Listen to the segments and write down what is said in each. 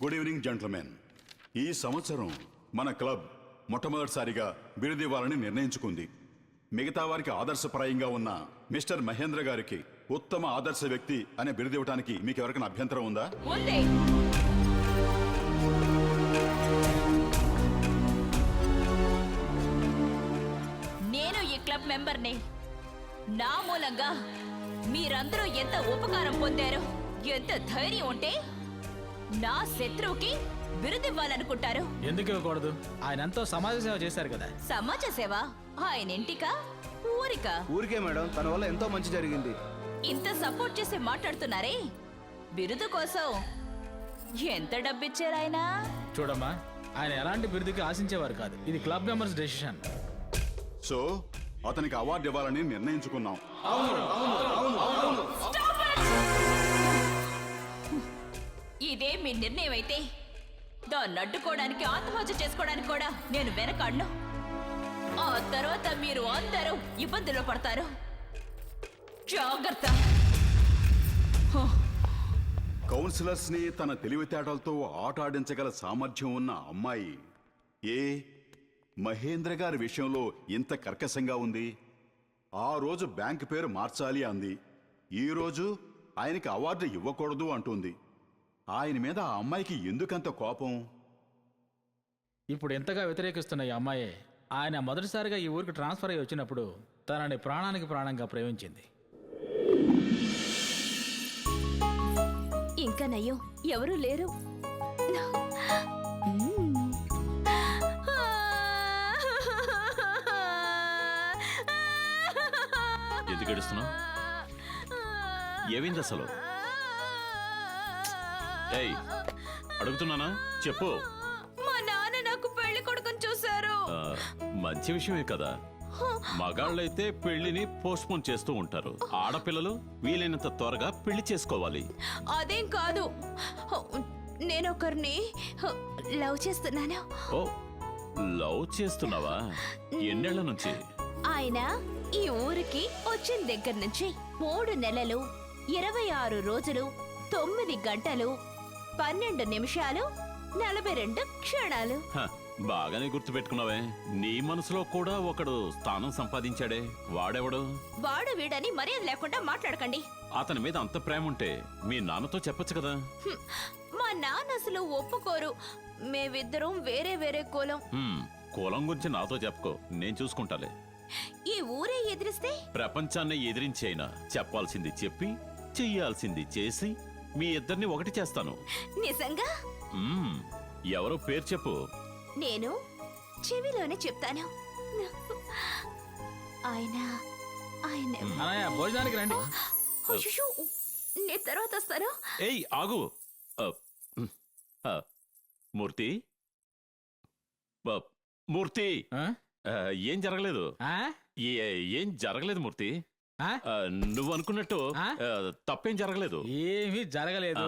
Good evening gentlemen. ఈ సంవత్సరం మన క్లబ్ మొట్టమొదటిసారిగా బిరుదివ్వాలని నిర్ణయించుకుంది. మిగతా వారికి ఆదర్శప్రాయంగా ఉన్న మిస్టర్ మహేంద్ర గారికి ఉత్తమ ఆదర్శ వ్యక్తి అనే బిరుదివ్వటానికి మీకు ఎవరికైనా అభ్యంతరం ఉందా? నేను ఈ క్లబ్ మెంబర్ని. నా మూలంగా మీరందరూ ఎంత ఉపకారం పొందారో, ఎంత ధైర్యం ఉంటే నా శత్రువుకి బిరుదివ్వాలనుకుంటారు. ఎందుకు ఇవ్వకూడదు? ఆయన ఎంతో సమాజ సేవ చేశారు కదా. సమాజ సేవ ఆయన ఇంటికా ఊరికా? ఊరికే మేడం, తన వల్ల ఎంతో మంచి జరిగింది. ఇంత సపోర్ట్ చేసి మాట్లాడుతున్నారే, బిరుదు కోసం ఎంత డబ్బిచ్చారు ఆయన? చూడమ్మా, ఆయన ఎలాంటి బిరుదుకి ఆశించేవారు కాదు. ఇది క్లబ్ మెంబర్స్ డెసిషన్. సో అతనికి అవార్డు ఇవ్వాలని నిర్ణయించుకున్నాం. ఇదే మీ నిర్ణయం అయితే దాన్ని అడ్డుకోవడానికి, ఆత్మహత్య చేసుకోవడానికి కూడా నేను వెనకాడను. ఆ తర్వాత మీరు అందరూ ఇబ్బందుల్లో పడతారు. జాగ్రత్త. కౌన్సిలర్స్ ని తన తెలివితేటలతో ఆట ఆడించగల సామర్థ్యం ఉన్న అమ్మాయి మహేంద్ర గారి విషయంలో ఇంత కర్కశంగా ఉంది. ఆ రోజు బ్యాంక్ పేరు మార్చాలి అంది, ఈ రోజు ఆయనకి అవార్డు ఇవ్వకూడదు అంటుంది. ఆయన మీద ఆ అమ్మాయికి ఎందుకంత కోపం? ఇప్పుడు ఎంతగా వ్యతిరేకిస్తున్న ఈ అమ్మాయి ఆయన మొదటిసారిగా ఈ ఊరికి ట్రాన్స్ఫర్ అయ్యి వచ్చినప్పుడు తనని ప్రాణానికి ప్రాణంగా ప్రేమించింది. ఇంకా నయ్యో ఎవరూ లేరు. ఎందుకు ఏడుస్తున్నావు? ఏమైంది అసలు? ఏయ్, అడుగుతున్నానా? చెప్పు. మా నాన్న నాకు పెళ్లి కొడుకుని చూశారు. మంచి విషయమే కదా. మగాళ్ళైతే పెళ్లిని పోస్ట్ పోన్ చేస్తూ ఉంటారు. ఆడపిల్లలు వీలైనంత త్వరగా పెళ్లి చేసుకోవాలి. అదేం కాదు, నేను ఒకరిని లవ్ చేస్తున్నాను. ఓ, లవ్ చేస్తున్నావా? ఎన్నేళ్ల నుంచి? ఆయన ఈ ఊరికి వచ్చిన దగ్గర నుంచి 3 నెలలు 26 రోజులు 9 గంటలు 12 నిమిషాలు 42 క్షణాలు. బాగానే గుర్తు పెట్టుకున్నావే. నీ మనసులో కూడా ఒకడు స్థానం సంపాదించాడే, వాడెవడు? వాడు వీడని మర్యాద లేకుండా మాట్లాడకండి. అతని మీద అంత ప్రేమ ఉంటే మీ నాన్నతో చెప్పొచ్చు కదా. మా నాన్న అసలు ఒప్పుకోరు. మేమిద్దరం వేరే వేరే కులం. కులం గురించి నాతో చెప్పుకో, నేను చూసుకుంటాలే. ఈ ఊరే ఎదిరిస్తే ప్రపంచాన్ని ఎదిరించైనా చెప్పాల్సింది చెప్పి చెయ్యాల్సింది చేసి మీ ఇద్దరిని ఒకటి చేస్తాను. నిజంగా? ఎవరో పేరు చెప్పు. నేను చెవిలోనే చెప్తాను. ఆయన ఆయన అన్నయ్య, భోజనానికి రండి. అయ్యో, నేను తర్వాత వస్తాను. ఏయ్ ఆగు. మూర్తి, మూర్తి, ఏం జరగలేదు. ఏం జరగలేదు మూర్తి. నువ్వు అనుకున్నట్టు తప్పేం జరగలేదు. ఏమీ జరగలేదు.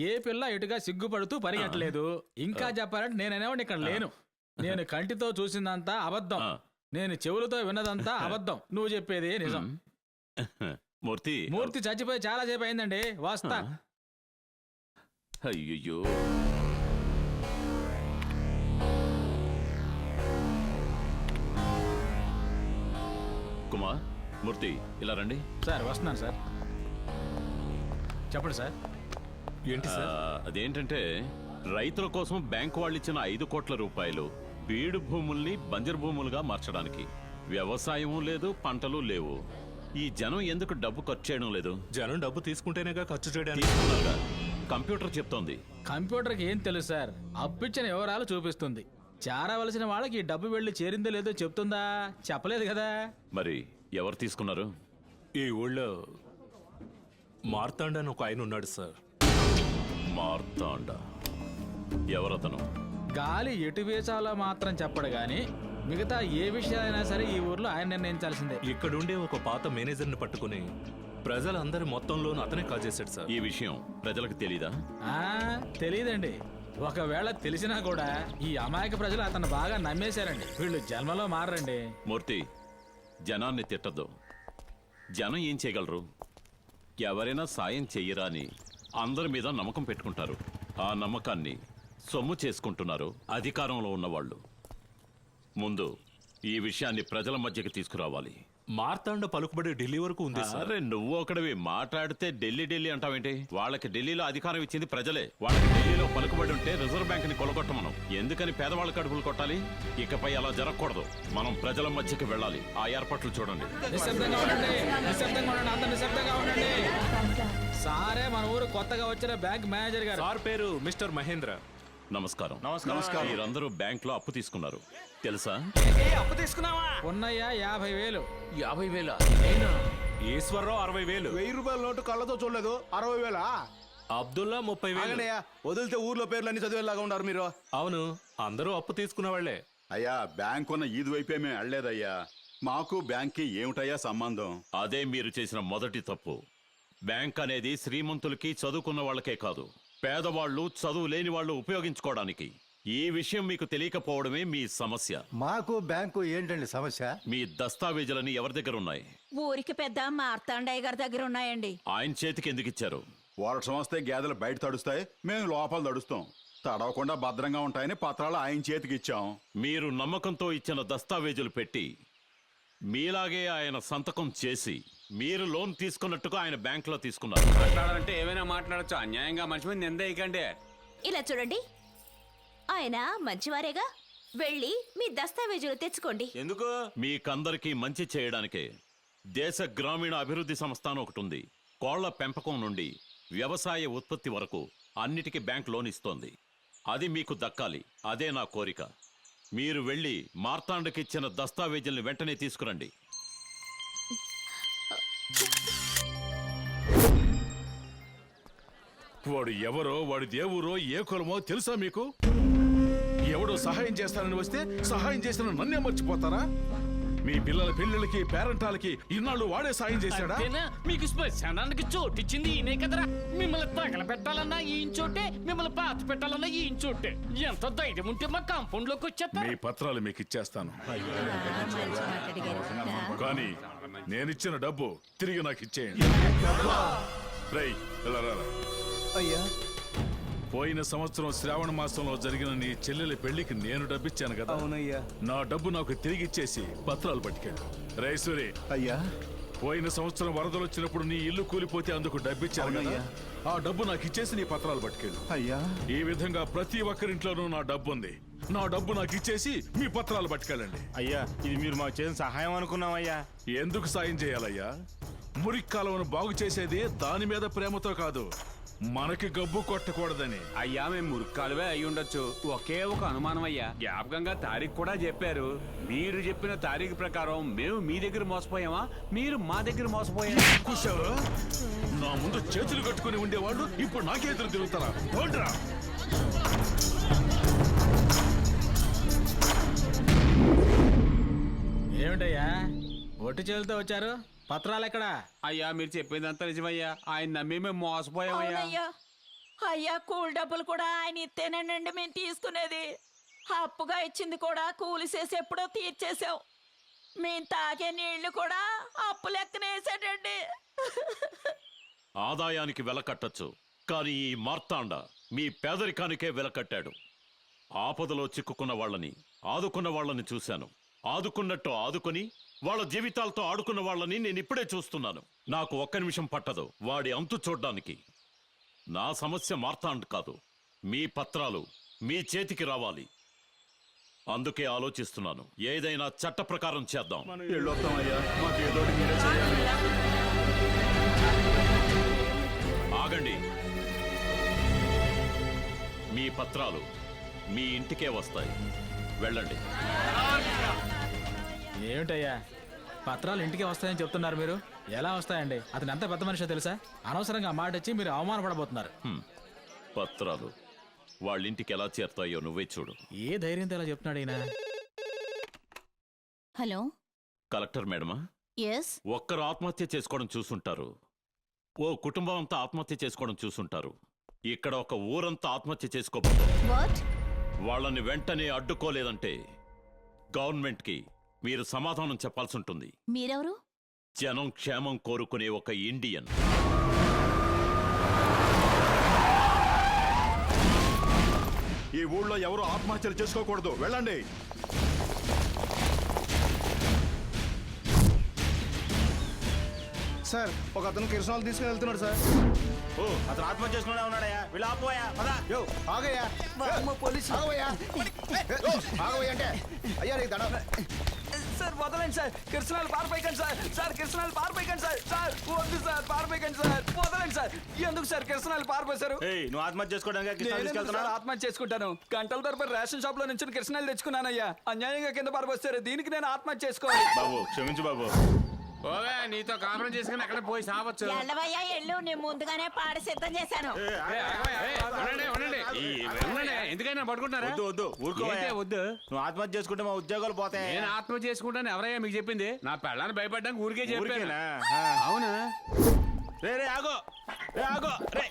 ఏ పిల్ల ఎటుగా సిగ్గుపడుతూ పరిగెట్టలేదు. ఇంకా చెప్పాలంటే నేనేవాడిని ఇక్కడ లేను. నేను కంటితో చూసిందంతా అబద్ధం, నేను చెవులతో విన్నదంతా అబద్ధం. నువ్వు చెప్పేది నిజం. మూర్తి మూర్తి చచ్చిపోయి చాలా సేపు అయిందండి. వస్తా. అయ్యో, కుమార్, మూర్తి ఇలా రండి. సార్ వస్తున్నాను సార్. చెప్పండి సార్. ఏంటి సార్? అదేంటంటే రైతుల కోసం బ్యాంకు వాళ్ళు ఇచ్చిన 5 కోట్ల రూపాయలు బీడు భూముల్ని బంజరు భూములుగా మార్చడానికి. వ్యవసాయం లేదు, పంటలు లేవు. ఈ జనం ఎందుకు డబ్బు ఖర్చు చేయడం లేదు? జనం డబ్బు తీసుకుంటేనేగా ఖర్చు చేయడానికి. కంప్యూటర్ చెప్తోంది. కంప్యూటర్కి ఏం తెలుసు సార్? అప్పిచ్చిన వివరాలు చూపిస్తుంది. చేరవలసిన వాళ్ళకి ఈ డబ్బు వెళ్ళి చేరిందో లేదో చెప్తుందా? చెప్పలేదు కదా. మరి ఎవరు తీసుకున్నారు? ఈ ఊళ్ళో మార్తాండ అని ఒక ఆయన ఉన్నాడు సార్. మార్తాండ ఎవరతను? గాలి ఎటు వీచాలో మాత్రం చెప్పడు గాని మిగతా ఏ విషయాలైనా సరే ఈ ఊర్లో ఆయన నిర్ణయించాల్సిందే. ఇక్కడుండే ఒక పాత మేనేజర్ని పట్టుకుని ప్రజలందరి మొత్తంలోనూ అతనే కాజేశాడు సార్. ఈ విషయం ప్రజలకు తెలీదా? తెలీదండి. ఒకవేళ తెలిసినా కూడా ఈ అమాయక ప్రజలు అతను బాగా నమ్మేశారండి. వీళ్ళు జన్మలో మారండి. మూర్తి, జనాన్ని తిట్టద్దు. జనం ఏం చేయగలరు? ఎవరైనా సాయం చెయ్యరా అని అందరి మీద నమ్మకం పెట్టుకుంటారు. ఆ నమ్మకాన్ని సొమ్ము చేసుకుంటున్నారు అధికారంలో ఉన్నవాళ్ళు. ముందు ఈ విషయాన్ని ప్రజల మధ్యకి తీసుకురావాలి. మార్తాండ పలుకుబడి ఢిల్లీ వరకు ఉంది సార్. అరే నువ్వు ఒకటివి మాట్లాడితే ఢిల్లీ అంటావేంటి? వాళ్ళకి ఢిల్లీలో అధికారం ఇచ్చింది ప్రజలే. వాళ్ళకి ఢిల్లీలో పలుకుబడి ఉంటే రిజర్వ్ బ్యాంక్ ని కొలగొట్టమనం. ఎందుకని పేదవాళ్ళ కడుపులు కొట్టాలి? ఇకపై అలా జరగకూడదు. మనం ప్రజల మధ్యకి వెళ్ళాలి. ఆ ఏర్పాట్లు చూడండి. నిశ్శబ్దంగా ఉండండి, నిశ్శబ్దంగా ఉండండి, అందరూ నిశ్శబ్దంగా ఉండండి. సారే మన ఊరు కొత్తగా వచ్చిన బ్యాంక్ మేనేజర్ గారు. సార్ పేరు మిస్టర్ మహేంద్ర. నమస్కారం. మీరందరూ బ్యాంక్ లో అప్పు తీసుకున్నారు తెలుసా? ఉన్నయ్య 50,000. 50,000 ఈశ్వరరావు 60,000, 1000 రూపాయల నోటు కళ్ళతో చూడలేదు 60,000. అబ్దుల్లా 30,000. ఆగనయ్యా, వదిలితే ఊర్లో పేర్లన్నీ చదివేలాగా ఉన్నారు మీరు. అవును, అందరూ అప్పు తీసుకున్న వాళ్లే. అయ్యా బ్యాంక్ ఉన్న ఈది వైపే మేము వెళ్ళలేదయ్యా. మాకు బ్యాంక్కి ఏమిటయ్యా సంబంధం? అదే మీరు చేసిన మొదటి తప్పు. బ్యాంక్ అనేది శ్రీమంతులకి చదువుకున్న వాళ్ళకే కాదు, పేదవాళ్ళు చదువు లేని వాళ్ళు ఉపయోగించుకోవడానికి. ఈ విషయం మీకు తెలియకపోవడమే మీ సమస్య. మాకు బ్యాంకు ఏంటండి సమస్య? మీ దస్తావేజులని ఎవరి దగ్గర ఉన్నాయి? ఊరికి పెద్ద మార్తాండయ్య గారి దగ్గర ఉన్నాయండి. ఆయన చేతికి ఎందుకు ఇచ్చారు? వర్షం వస్తే గేదెలు బయట తడుస్తాయి, మేము లోపల తడుస్తాం. తడవకుండా భద్రంగా ఉంటాయని పత్రాలు ఆయన చేతికి ఇచ్చాం. మీరు నమ్మకంతో ఇచ్చిన దస్తావేజులు పెట్టి మీలాగే ఆయన సంతకం చేసి మీరు లోన్ తీసుకున్నట్టుగా ఆయన బ్యాంక్ లో తీసుకున్నారు. మాట్లాడాలంటే ఏమైనా మాట్లాడచ్చు. అన్యాయంగా మనిషి మీద నిందేయకండి. ఇలా చూడండి, ఆయన మంచివారేగా. వెళ్ళి మీ దస్తావేజులు తెచ్చుకోండి. ఎందుకు? మీకందరికీ మంచి చేయడానికే దేశ గ్రామీణ అభివృద్ధి సంస్థ అని ఒకటి ఉంది. కోళ్ల పెంపకం నుండి వ్యవసాయ ఉత్పత్తి వరకు అన్నిటికీ బ్యాంక్ లోన్ ఇస్తోంది. అది మీకు దక్కాలి. అదే నా కోరిక. మీరు వెళ్ళి మార్తాండకిచ్చిన దస్తావేజుల్ని వెంటనే తీసుకురండి. వాడు ఎవరో, వాడి దేవురో, ఏ కులమో తెలుసా మీకు? ఎవడో సహాయం చేస్తానని వస్తే సహాయం చేసిన నన్నే మర్చిపోతారా? మీ పిల్లల పెళ్లిళ్ళకి పేరంటాలకి ఇన్నాళ్ళు వాడే సాయం చేశాడా? మీకు శ్మశానానికి చోటిచ్చింది ఈయనే కదరా. మిమ్మల్ని తగల పెట్టాలన్నా ఈయన చోటే, మిమ్మల్ని పాత పెట్టాలన్నా ఈయన చోటే. ఎంత ధైర్యం ఉంటే మా కాంపౌండ్ లోకి వచ్చేస్తా. మీ పత్రాలు మీకు ఇచ్చేస్తాను, కానీ నేనిచ్చిన డబ్బు తిరిగి నాకు ఇచ్చేయండి. రేయ్, ఇలా రారా. అయ్యా, పోయిన సంవత్సరం శ్రావణ మాసంలో జరిగిన నీ చెల్లెలి పెళ్లికి నేను డబ్బిచ్చాను కదా. అవునయ్యా. నా డబ్బు నాకు తిరిగి ఇచ్చేసి పత్రాలు పట్టుకెళ్ళు. రైసూరి, అయ్యా, పోయిన సంవత్సరం వరదలు వచ్చినప్పుడు నీ ఇల్లు కూలిపోతే అందుకు డబ్బిచ్చాను కదా. ఆ డబ్బు నాకు ఇచ్చేసి నీ పత్రాలు పట్టుకెళ్ళు. అయ్యా. ఈ విధంగా ప్రతి ఒక్కరింట్లోనూ నా డబ్బు ఉంది. నా డబ్బు నాకు ఇచ్చేసి మీ పత్రాలు పట్టుకెళ్ళండి. అయ్యా, ఇది మీరు మాకు చేసిన సహాయం అనుకున్నామయ్యా. ఎందుకు సాయం చేయాలయ్యా? మురికి కాలువను బాగు చేసేది దాని మీద ప్రేమతో కాదు, మనకి గబ్బు కొట్టకూడదని. అయ్యా, మేము మురుక్కాలువే అయి ఉండొచ్చు. ఒకే ఒక అనుమానం అయ్యా. జ్ఞాపకంగా తారీఖు కూడా చెప్పారు. మీరు చెప్పిన తారీఖు ప్రకారం మేము మీ దగ్గర మోసపోయామా, మీరు మా దగ్గర మోసపోయామా? కూర్చోవా? నా ముందు చేతులు కట్టుకుని ఉండేవాళ్ళు ఇప్పుడు నాకే ఎదురు తిరుగుతారా? పోండ్రా. ఏమిటయ్యా ఒట్టి చేతులతో వచ్చారు? పత్రాలు ఎక్కడా? అయ్యా, మీరు చెప్పిందంతా నిజమయ్యా. ఆయన నమ్మి మేము మోసపోయామయ్యా. అవునయ్యా. అయ్యా, కూలి డబ్బులు కూడా ఆయన ఇస్తేనండి మేము తీసుకునేది. అప్పుగా ఇచ్చింది కూడా కూలి చేసి ఎప్పుడో తీర్చేసాం. మేము తాగే నీళ్లు కూడా అప్పు లెక్కనేసాడండి. ఆదాయానికి వెల కట్టచ్చు, కానీ ఈ మార్తాండ మీ పేదరికానికే వెల కట్టాడు. ఆపదలో చిక్కుకున్న వాళ్ళని, ఆదుకున్న వాళ్ళని చూశాను. ఆదుకున్నట్టు ఆదుకుని వాళ్ళ జీవితాలతో ఆడుకున్న వాళ్ళని నేను ఇప్పుడే చూస్తున్నాను. నాకు ఒక్క నిమిషం పట్టదు వాడి అంతు చూడ్డానికి. నా సమస్య మార్తాండ్ కాదు, మీ పత్రాలు మీ చేతికి రావాలి. అందుకే ఆలోచిస్తున్నాను, ఏదైనా చట్ట ప్రకారం చేద్దాం. ఆగండి. మీ పత్రాలు మీ ఇంటికే వస్తాయి. వెళ్ళండి. ఏమిటయ్యా పత్రాలు ఇంటికే వస్తాయని చెప్తున్నారు మీరు? ఎలా వస్తాయండి? అతను ఎంత పెద్ద మనిషో తెలుసా? అనవసరంగా మాట వచ్చి మీరు అవమానపడబోతున్నారు. పత్రాలు వాళ్ళింటికి ఎలా చేరుతాయో నువ్వే చూడు. ఏ ధైర్యంతో ఎలా చెప్తున్నాడు ఈయన? హలో, కలెక్టర్ మేడమా? ఎస్. ఒక్కరు ఆత్మహత్య చేసుకోవడం చూసుంటారు, ఓ కుటుంబం అంతా ఆత్మహత్య చేసుకోవడం చూసుంటారు. ఇక్కడ ఒక ఊరంతా ఆత్మహత్య చేసుకోబోతుంది. వాట్? వాళ్ళని వెంటనే అడ్డుకోలేదంటే గవర్నమెంట్కి మీరు సమాధానం చెప్పాల్సి ఉంటుంది. మీరెవరు? జనం క్షేమం కోరుకునే ఒక ఇండియన్. ఈ ఊళ్ళో ఎవరు ఆత్మహత్యలు చేసుకోకూడదు. వెళ్ళండి. సార్ ఒక అతను కిరసనాలు తీసుకుని వెళ్తున్నాడు సార్. ఓ అతను ఆత్మహత్య చేసుకునే ఉన్నాడయ్యా. వీళ్ళు ఆపోయా పదా. యో ఆగయ్యా, పోలీసు ఆగవయ్యా, ఆగవయ్యా అంటే అయ్యా నీకు దండం. సార్ వదలండి సార్, కిరసనాలు పారిపోయకండి సార్. సార్ కిరసనాలు పారిపోయకండి సార్. సార్ వద్దు సార్, పారిపోయకండి సార్. వదలండి సార్. ఎందుకు సార్ కిరసనాలు పారిపోసారు? ఏయ్ నువ్వు ఆత్మహత్య చేసుకోవడానికి కిరసనాలు నేనెందుకు తీసుకెళ్తున్నా? సార్ ఆత్మహత్య చేసుకుంటాను? గంటల తరబడి రేషన్ షాప్ లో నుంచి కిరసనాలు తెచ్చుకున్నానయ్యా. అన్యాయంగా కింద పారిపోస్తారు. దీనికి నేను ఆత్మహత్య చేసుకోవాలి. బాబు క్షమించు బాబు. ఓవే నీతో కాపురం చేసుకుని ఎక్కడ పోయి సావచ్చు. ఎల్లవయ్యా ఎల్లు, నేను ముందుగానే పాడ సిద్ధం చేశాను. ఎందుకైనా పడుకుంటారా? వద్దు వద్దు ఊరుకోవయ్యా. వద్దు. నువ్వు ఆత్మహత్య చేసుకుంటే మా ఉద్యోగాలు పోతాయి. నేను ఆత్మహత్య చేసుకుంటాను ఎవరయ్యా మీకు చెప్పింది? నా పెళ్ళాన్ని భయపడ్డానికి ఊరికే చెప్పాను. ఊరికేనా? అవునా? రే రే ఆగో, రే ఆగో, రే.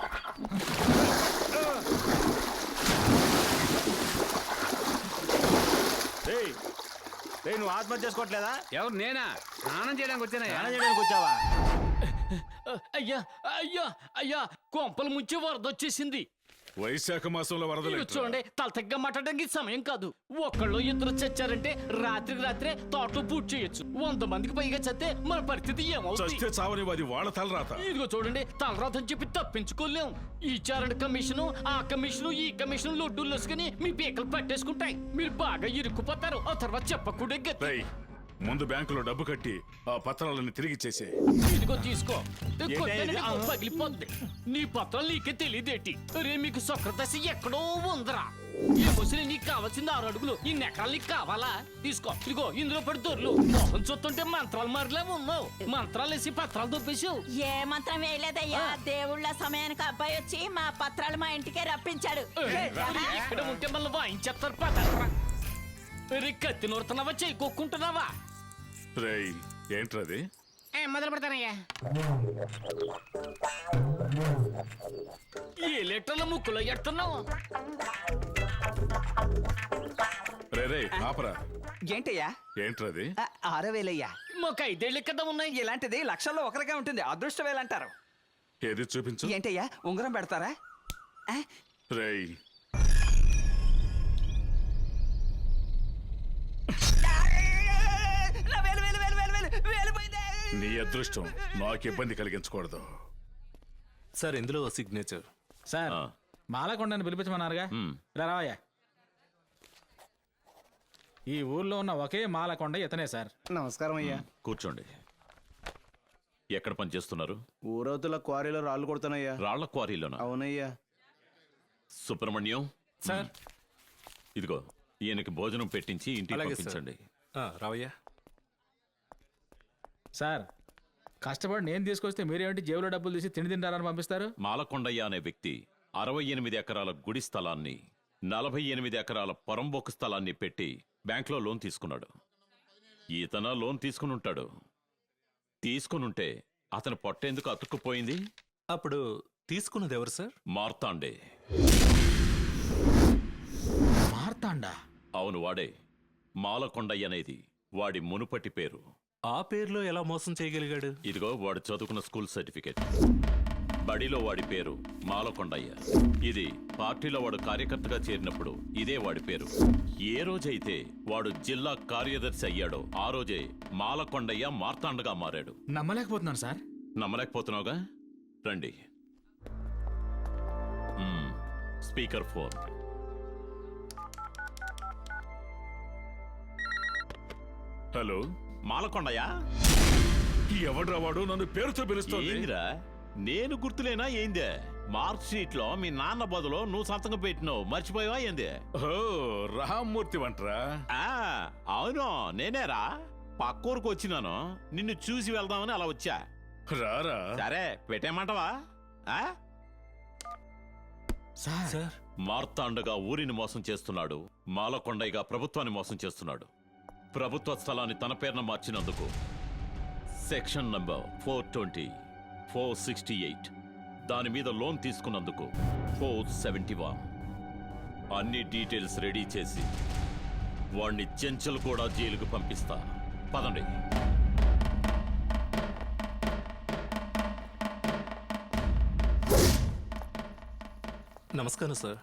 రేయ్, రేయ్ నువ్వు ఆత్మహత్య చేసుకోవట్లేదా? ఎవరు నేనా? స్నానం చేయడానికి వచ్చానయ్యా. స్నానం చేయడానికి వచ్చావా? అయ్యా అయ్యా అయ్యా, కొంపలు ముంచి వరదొచ్చేసింది. వైశాఖ మాసంలో ఇదిగో వరదలు చూడండి, తలతగ్గా మాట్లాడడానికి సమయం కాదు. ఒక్కళ్ళు ఇద్దరు చచ్చారంటే రాత్రికి రాత్రే తోటలో పూర్తి చేయొచ్చు. 100 మందికి పైగా చస్తే మన పరిస్థితి ఏమవుతుంది? చస్తే చావని అది వాళ్ళ తలరాత. ఇదిగో చూడండి, తలరాతని చెప్పి తప్పించుకోలేం. ఈ చారణ కమిషను, ఆ కమిషను, ఈ కమిషను లొడ్డులు వేసుకుని మీ పీకలు పట్టేసుకుంటాయి. మీరు బాగా ఇరుక్కుపోతారు. ఆ తర్వాత చెప్పకూడే గతి. రేయ్, ముందు బ్యాంకులో డబ్బు కట్టి ఆ పత్రాలను తిరిగి ఇచ్చేసే. ఇదిగో తీసుకో. కొట్టేనండి, పగిలిపోద్ది. నీ పత్రాలు నీకే తెలియదేటి? రే మీకు సొక్రదశ ఎక్కడో ఉందరా. ఈ ముసలి నీకు కావాల్సింది 6 అడుగులు. ఈ నెకరాలు నీకు కావాలా? తీసుకో. ఇదిగో ఇందులో పడి దొర్లు. మొహం చూస్తుంటే మంత్రాలు మారిలే ఉన్నావు. మంత్రాలు వేసి పత్రాలు దొబ్బేసావు. ఏ మంత్రం వేయలేదయ్యా. దేవుళ్ళ సమయానికి అబ్బాయి వచ్చి మా పత్రాలు మా ఇంటికే రప్పించాడు. ఇక్కడ ఉంటే మళ్ళీ వాయించేస్తారు. పదరా. రే కత్తి నూరుతున్నావా, చెయ్యి కొక్కుంటున్నావా? రేయ్, ఏంట్రది? మొదలు పెడతానయ్యా. ఏ లీటర్ల ముక్కులో ఎడుతున్నావు? రే ఆపరా. ఏంటయ్యా? ఏంట్రది? 6,000. మాకు 5 ఏళ్ళ కదా ఉన్నాయి. ఇలాంటిది లక్షల్లో ఒకరిగా ఉంటుంది. అదృష్ట వేలంటారు. ఏది చూపించు. ఏంటయ్యా ఉంగరం పెడతారా? రేయ్, నీ అదృష్టం నాకు ఇబ్బంది కలిగించకూడదు. సార్ ఇందులో సిగ్నేచర్. సార్ ఆ. మాలకొండని పిలిపించమన్నారుగా. రావయ్యా. ఈ ఊర్లో ఉన్న ఒకే మాలకొండ ఇతనే సార్. నమస్కారం అయ్యా. కూర్చోండి. ఎక్కడ పని చేస్తున్నారు? ఊరవతల క్వారీలో రాళ్ళు కొడుతున్నాయ్యా. రాళ్ల క్వారీలోనా? అవునయ్యా. సుబ్రహ్మణ్యం సార్. ఇదిగో ఈయనకి భోజనం పెట్టించి ఇంటికి పంపించండి. రావయ్యా. సార్ కష్టపడి నేను తీసుకొస్తే మీరేంటి జేబులో డబ్బులు తీసి తిండి తింటారని పంపిస్తారు? మాలకొండయ్య అనే వ్యక్తి 68 ఎకరాల గుడి స్థలాన్ని, 48 ఎకరాల పొరంబోకు స్థలాన్ని పెట్టి బ్యాంకులో లోన్ తీసుకున్నాడు. ఈతన లోన్ తీసుకుని ఉంటాడు. తీసుకునుంటే అతను పొట్టేందుకు అతుక్కుపోయింది? అప్పుడు తీసుకున్నది ఎవరు సార్? మార్తాండే. మార్తాండా? అవును, వాడే. మాలకొండయ్య అనేది వాడి మునుపటి పేరు. ఆ పేరులో ఎలా మోసం చేయగలిగాడు? ఇదిగో వాడు చదువుకున్న స్కూల్ సర్టిఫికేట్. బడిలో వాడి పేరు మాలకొండయ్య. ఇది పార్టీలో వాడు కార్యకర్తగా చేరినప్పుడు ఇదే వాడి పేరు. ఏ రోజైతే వాడు జిల్లా కార్యదర్శి అయ్యాడో ఆ రోజే మాలకొండయ్య మార్తాండగా మారాడు. నమ్మలేకపోతున్నాను సార్. నమ్మలేకపోతున్నావుగా? రండి. స్పీకర్ 4. హలో, మాలకొండయ్య. ఎవడ్రా వాడు? నన్ను పేరుతో పిలుస్తుంది. ఏందిరా, నేను గుర్తులేనా ఏందే? మార్క్ షీట్ లో మీ నాన్న బదులు నువ్వు సంతకం పెట్టినావు, మర్చిపోయావా ఏంది? ఓ, రామ్మూర్తి వంటరా? అవును, నేనేరా. పక్కూరికి వచ్చినాను, నిన్ను చూసి వెళ్దామని అలా వచ్చా. రారా. సరే, పెట్టేయమంటావా? సార్ మార్తాండగా ఊరిని మోసం చేస్తున్నాడు, మాలకొండయ్యగా ప్రభుత్వాన్ని మోసం చేస్తున్నాడు. ప్రభుత్వ స్థలాన్ని తన పేరున మార్చినందుకు సెక్షన్ నంబర్ 420, 468, దాని మీద లోన్ తీసుకున్నందుకు 471. అన్ని డీటెయిల్స్ రెడీ చేసి వాణ్ణి చెంచలు కూడా జైలుకు పంపిస్తా. పదండి. నమస్కారం సార్.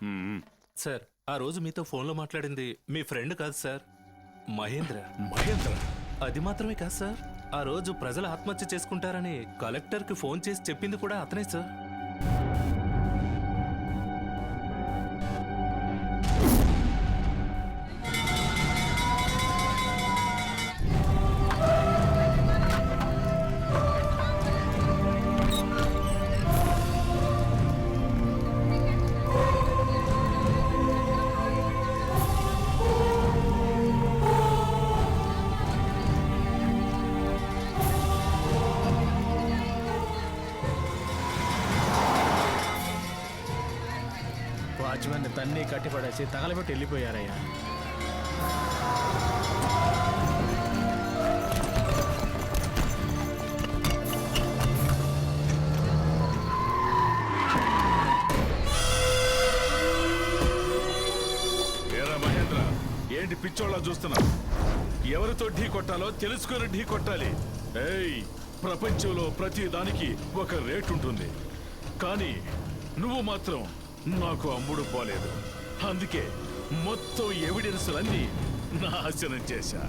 సార్ ఆ రోజు మీతో ఫోన్లో మాట్లాడింది మీ ఫ్రెండ్ కాదు సార్, మహేంద్ర. మహేంద్ర అది మాత్రమే కాదు సార్, ఆ రోజు ప్రజలు ఆత్మహత్య చేసుకుంటారని కలెక్టర్కి ఫోన్ చేసి చెప్పింది కూడా అతనే సార్. వాచ్మెన్ తన్ని కట్టిపడేసి తగలబెట్టి వెళ్ళిపోయారయ్యా. ఏరా మహేంద్ర, ఏంటి పిచ్చోళ్ళ చూస్తున్నావు? ఎవరితో ఢీ కొట్టాలో తెలుసుకుని ఢీ కొట్టాలి. ఏయ్, ప్రపంచంలో ప్రతి దానికి ఒక రేటు ఉంటుంది, కానీ నువ్వు మాత్రం నాకు అమ్ముడు పోలేదు. అందుకే మొత్తం ఎవిడెన్స్లన్నీ నాశనం చేశా.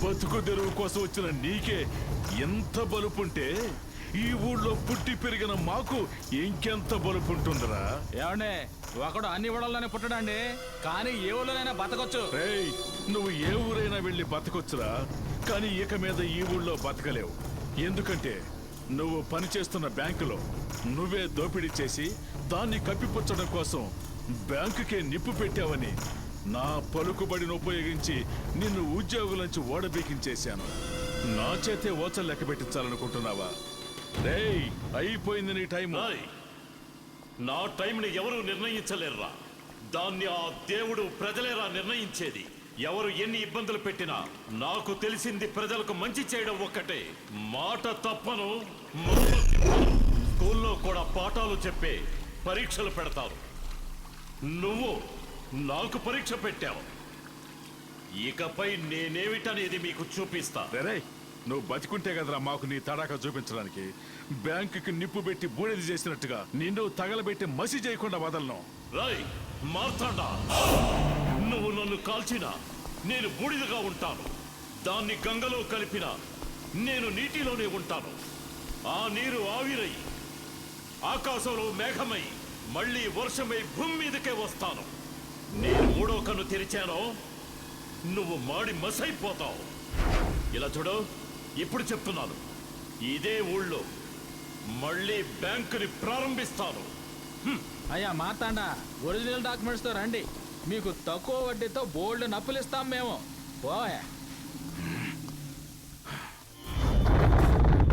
బతుకు తెరువు కోసం వచ్చిన నీకే ఎంత బలుపుంటే ఈ ఊళ్ళో పుట్టి పెరిగిన మాకు ఇంకెంత బలుపుంటుందిరా. ఏమండే, ఒకడు అన్ని ఊళ్ళలోనే పుట్టడండి, కానీ ఏ ఊళ్ళోనైనా బతకొచ్చు. రేయ్, నువ్వు ఏ ఊరైనా వెళ్ళి బతకొచ్చురా, కానీ ఇక మీద ఈ ఊళ్ళో బతకలేవు. ఎందుకంటే నువ్వు పనిచేస్తున్న బ్యాంకులో నువ్వే దోపిడీ చేసి దాన్ని కప్పిపుచ్చడం కోసం బ్యాంకుకే నిప్పు పెట్టావని నా పలుకుబడిని ఉపయోగించి నిన్ను ఉద్యోగుల నుంచి ఓడబీకించేశాను. నా చేతే ఓచలు లెక్క పెట్టించాలనుకుంటున్నావా? రేయ్, అయిపోయింది నీ టైం. నా టైంని ఎవరు నిర్ణయించలేరురా, దాన్ని ఆ దేవుడు ప్రజలేరా నిర్ణయించేది. ఎవరు ఎన్ని ఇబ్బందులు పెట్టినా నాకు తెలిసింది ప్రజలకు మంచి చేయడం ఒక్కటే. మాట తప్పను, మౌనం తిప్పను. స్కూల్లో కూడా పాఠాలు చెప్పే పరీక్షలు పెడతారు. నువ్వు నాకు పరీక్ష పెట్టావు, ఇకపై నేనేమిటనేది మీకు చూపిస్తా. రేయ్, నువ్వు బతికుంటే కదరా మాకు నీ తడాక చూపించడానికి. బ్యాంకుకి నిప్పు పెట్టి బూడిద చేసినట్టుగా నిన్ను తగలబెట్టి మసి చేయకుండా వదలను. రాయ్ మార్తాండా, నువ్వు నన్ను కాల్చినా నేను బూడిదగా ఉంటాను. దాన్ని గంగలో కలిపినా నేను నీటిలోనే ఉంటాను. ఆ నీరు ఆవిరై ఆకాశంలో మేఘమై మళ్ళీ వర్షమై భూమి మీదకే వస్తాను. నేను మూడో కన్ను తెరిచానో నువ్వు మాడి మసైపోతావు. ఇలా చూడు, ఇప్పుడు చెప్తున్నాను, ఇదే ఊళ్ళో మళ్ళీ బ్యాంకుని ప్రారంభిస్తాను. అయ్యా మార్తాండా, ఒరిజినల్ డాక్యుమెంట్స్తో రండి, మీకు తక్కువ వడ్డీతో బోల్డ్ నప్పులు ఇస్తాం మేము. పోయా.